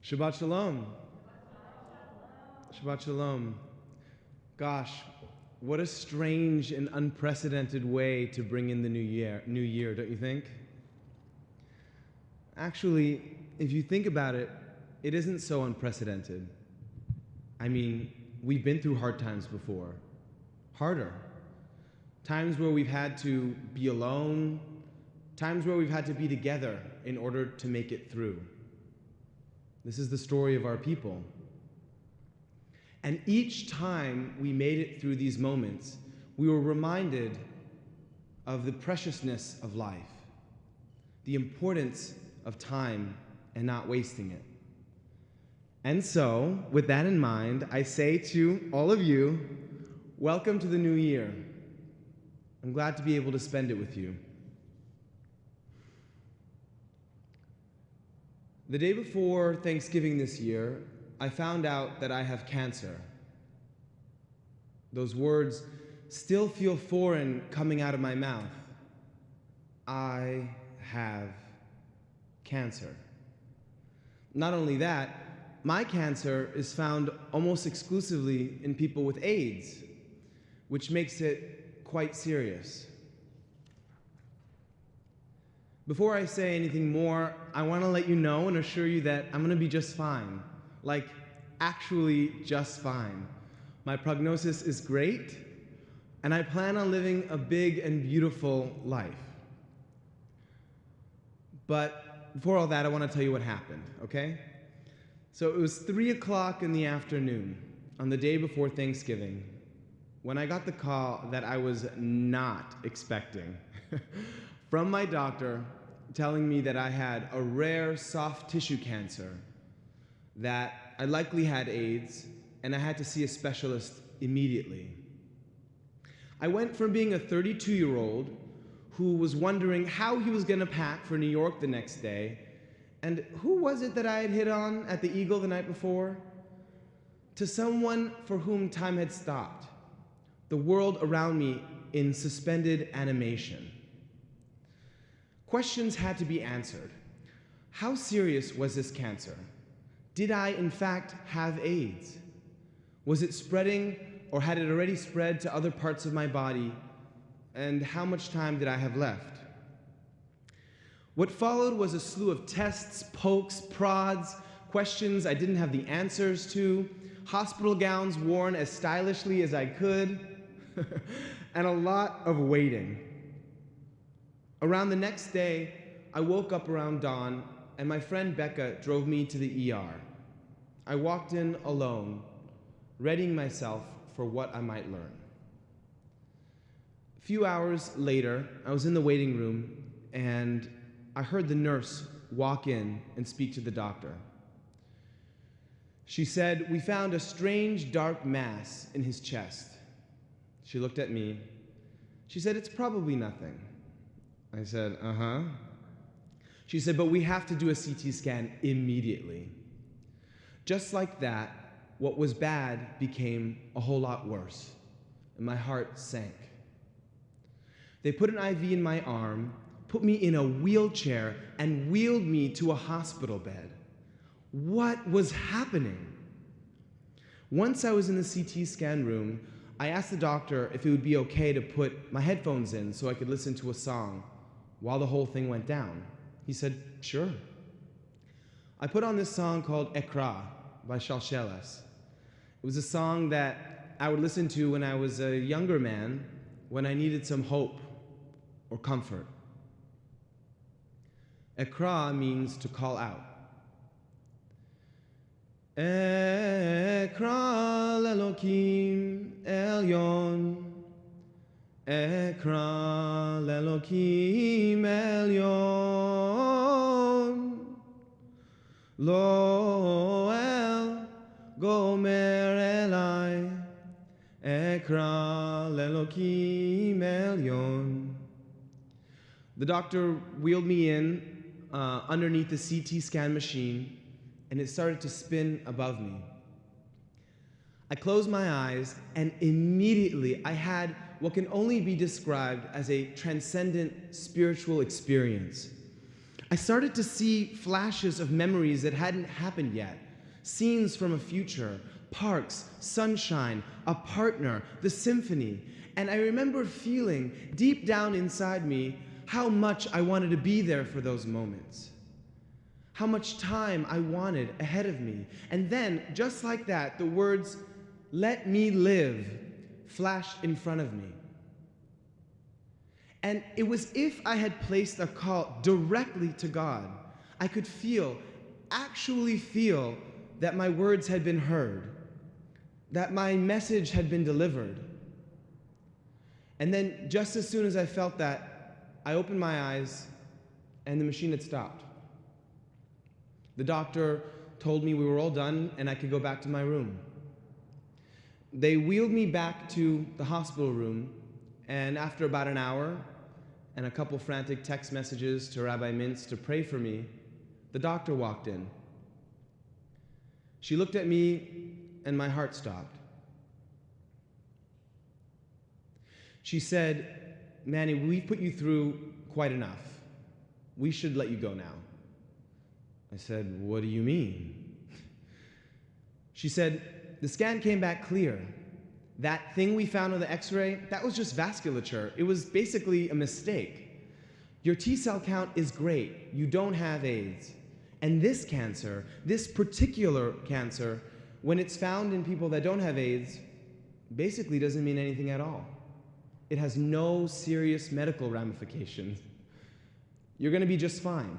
Shabbat Shalom. Shabbat Shalom. Gosh, what a strange and unprecedented way to bring in the new year, don't you think? Actually, if you think about it, it isn't so unprecedented. I mean, we've been through hard times before. Harder. Times where we've had to be alone, times where we've had to be together in order to make it through. This is the story of our people. And each time we made it through these moments, we were reminded of the preciousness of life, the importance of time and not wasting it. And so, with that in mind, I say to all of you, welcome to the new year. I'm glad to be able to spend it with you. The day before Thanksgiving this year, I found out that I have cancer. Those words still feel foreign coming out of my mouth. I have cancer. Not only that, my cancer is found almost exclusively in people with AIDS, which makes it quite serious. Before I say anything more, I want to let you know and assure you that I'm going to be just fine. Like, actually just fine. My prognosis is great, and I plan on living a big and beautiful life. But before all that, I want to tell you what happened, okay? So it was 3 o'clock in the afternoon on the day before Thanksgiving when I got the call that I was not expecting from my doctor telling me that I had a rare soft tissue cancer, that I likely had AIDS, and I had to see a specialist immediately. I went from being a 32-year-old who was wondering how he was going to pack for New York the next day, and who was it that I had hit on at the Eagle the night before, to someone for whom time had stopped, the world around me in suspended animation. Questions had to be answered. How serious was this cancer? Did I, in fact, have AIDS? Was it spreading, or had it already spread to other parts of my body? And how much time did I have left? What followed was a slew of tests, pokes, prods, questions I didn't have the answers to, hospital gowns worn as stylishly as I could, and a lot of waiting. Around the next day, I woke up around dawn, and my friend Becca drove me to the ER. I walked in alone, readying myself for what I might learn. A few hours later, I was in the waiting room, and I heard the nurse walk in and speak to the doctor. She said, "We found a strange dark mass in his chest." She looked at me. She said, "It's probably nothing." I said, "Uh-huh." She said, "But we have to do a CT scan immediately." Just like that, what was bad became a whole lot worse, and my heart sank. They put an IV in my arm, put me in a wheelchair, and wheeled me to a hospital bed. What was happening? Once I was in the CT scan room, I asked the doctor if it would be okay to put my headphones in so I could listen to a song while the whole thing went down. He said, "Sure." I put on this song called Ekra by Shalsheles. It was a song that I would listen to when I was a younger man, when I needed some hope or comfort. Ekra means to call out. Ekra l'Elokim Elyon, Ekra l'Elokim Elyon, Lo el gomer elai, Ekra l'Elokim Elyon. The doctor wheeled me in underneath the CT scan machine, and it started to spin above me. I closed my eyes, and immediately I had what can only be described as a transcendent spiritual experience. I started to see flashes of memories that hadn't happened yet. Scenes from a future, parks, sunshine, a partner, the symphony. And I remember feeling deep down inside me how much I wanted to be there for those moments. How much time I wanted ahead of me. And then, just like that, the words, "Let me live," flashed in front of me. And it was if I had placed a call directly to God. I could actually feel that my words had been heard, that my message had been delivered. And then, just as soon as I felt that, I opened my eyes and the machine had stopped. The doctor told me we were all done and I could go back to my room. They wheeled me back to the hospital room, and after about an hour and a couple frantic text messages to Rabbi Mintz to pray for me, the doctor walked in. She looked at me and my heart stopped. She said, "Manny, we've put you through quite enough. We should let you go now." I said, "What do you mean?" She said, "The scan came back clear. That thing we found on the x-ray, that was just vasculature. It was basically a mistake. Your T-cell count is great. You don't have AIDS. And this cancer, this particular cancer, when it's found in people that don't have AIDS, basically doesn't mean anything at all. It has no serious medical ramifications. You're going to be just fine."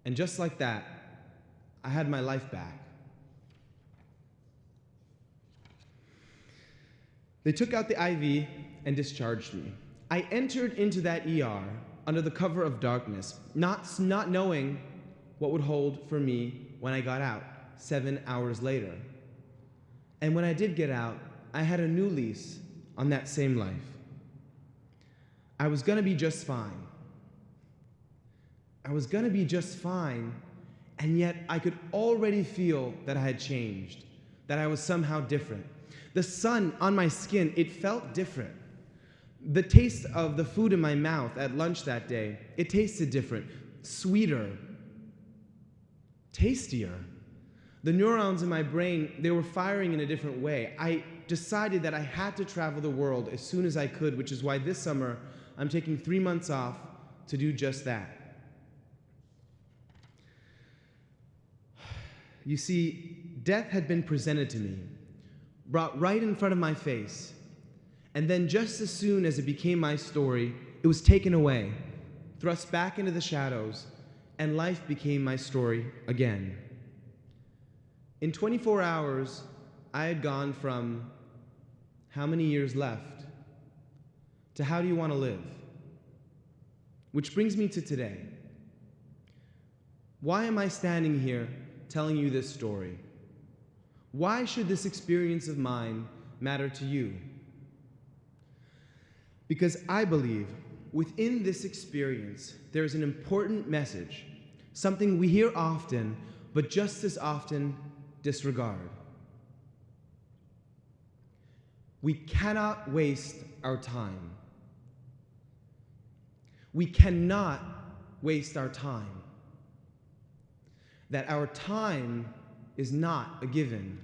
And just like that, I had my life back. They took out the IV and discharged me. I entered into that ER under the cover of darkness, not knowing what would hold for me when I got out 7 hours later. And when I did get out, I had a new lease on that same life. I was going to be just fine. I was going to be just fine, and yet I could already feel that I had changed, that I was somehow different. The sun on my skin, it felt different. The taste of the food in my mouth at lunch that day, it tasted different, sweeter, tastier. The neurons in my brain, they were firing in a different way. I decided that I had to travel the world as soon as I could, which is why this summer I'm taking 3 months off to do just that. You see, death had been presented to me, brought right in front of my face, and then just as soon as it became my story, it was taken away, thrust back into the shadows, and life became my story again. In 24 hours, I had gone from "how many years left" to "how do you want to live?" Which brings me to today. Why am I standing here telling you this story? Why should this experience of mine matter to you? Because I believe within this experience there is an important message, something we hear often, but just as often disregard. We cannot waste our time. We cannot waste our time. That our time is not a given.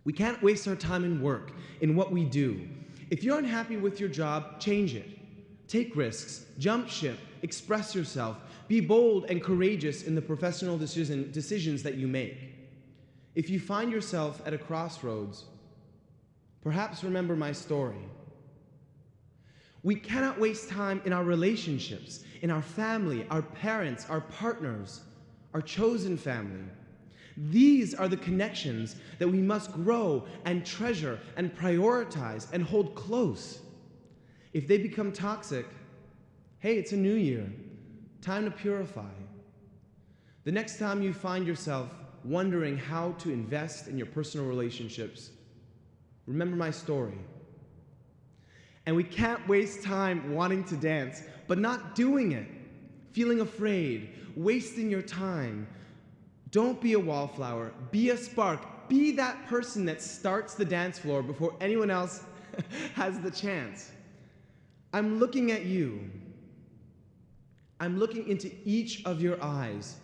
We can't waste our time in work, in what we do. If you're unhappy with your job, change it. Take risks, jump ship, express yourself, be bold and courageous in the professional decisions that you make. If you find yourself at a crossroads, perhaps remember my story. We cannot waste time in our relationships, in our family, our parents, our partners, our chosen family. These are the connections that we must grow and treasure and prioritize and hold close. If they become toxic, hey, it's a new year. Time to purify. The next time you find yourself wondering how to invest in your personal relationships, remember my story. And we can't waste time wanting to dance, but not doing it, feeling afraid, wasting your time. Don't be a wallflower. Be a spark. Be that person that starts the dance floor before anyone else has the chance. I'm looking at you. I'm looking into each of your eyes,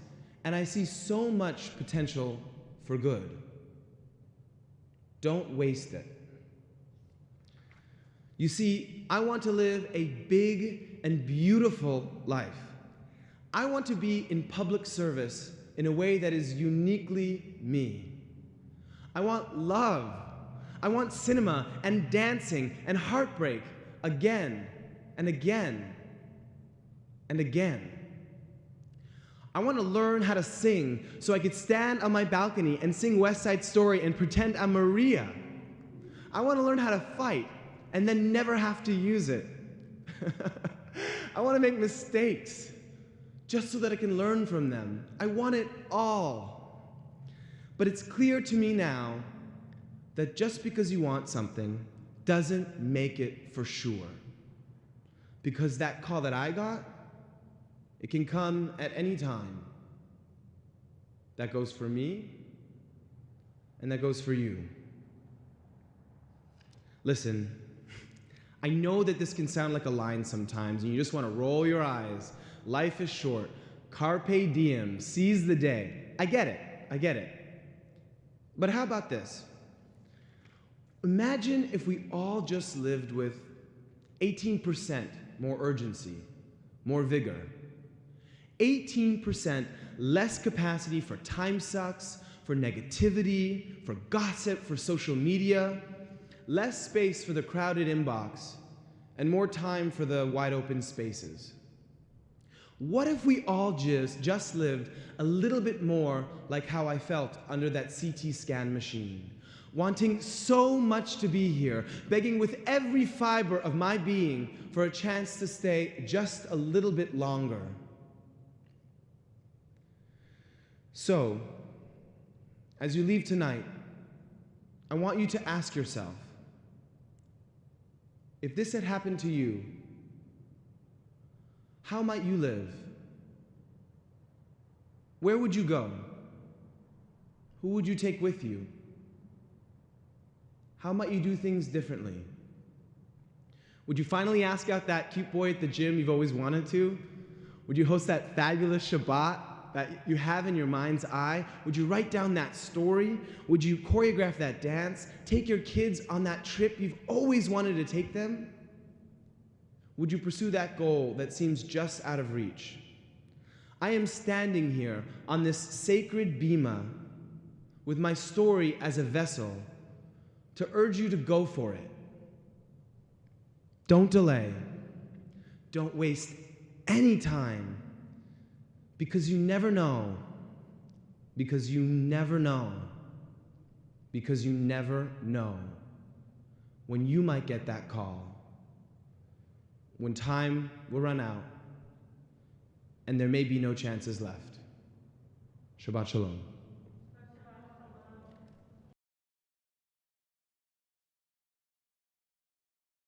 and I see so much potential for good. Don't waste it. You see, I want to live a big and beautiful life. I want to be in public service in a way that is uniquely me. I want love. I want cinema and dancing and heartbreak again and again and again. I want to learn how to sing so I could stand on my balcony and sing West Side Story and pretend I'm Maria. I want to learn how to fight and then never have to use it. I want to make mistakes just so that I can learn from them. I want it all. But it's clear to me now that just because you want something doesn't make it for sure. Because that call that I got, it can come at any time. That goes for me, and that goes for you. Listen, I know that this can sound like a line sometimes, and you just want to roll your eyes. Life is short. Carpe diem. Seize the day. I get it. But how about this? Imagine if we all just lived with 18% more urgency, more vigor. 18% less capacity for time sucks, for negativity, for gossip, for social media, less space for the crowded inbox, and more time for the wide open spaces. What if we all just lived a little bit more like how I felt under that CT scan machine, wanting so much to be here, begging with every fiber of my being for a chance to stay just a little bit longer? So, as you leave tonight, I want you to ask yourself, if this had happened to you, how might you live? Where would you go? Who would you take with you? How might you do things differently? Would you finally ask out that cute boy at the gym you've always wanted to? Would you host that fabulous Shabbat that you have in your mind's eye? Would you write down that story? Would you choreograph that dance? Take your kids on that trip you've always wanted to take them? Would you pursue that goal that seems just out of reach? I am standing here on this sacred bima with my story as a vessel to urge you to go for it. Don't delay. Don't waste any time, because you never know. Because you never know. Because you never know when you might get that call. When time will run out and there may be no chances left. Shabbat Shalom.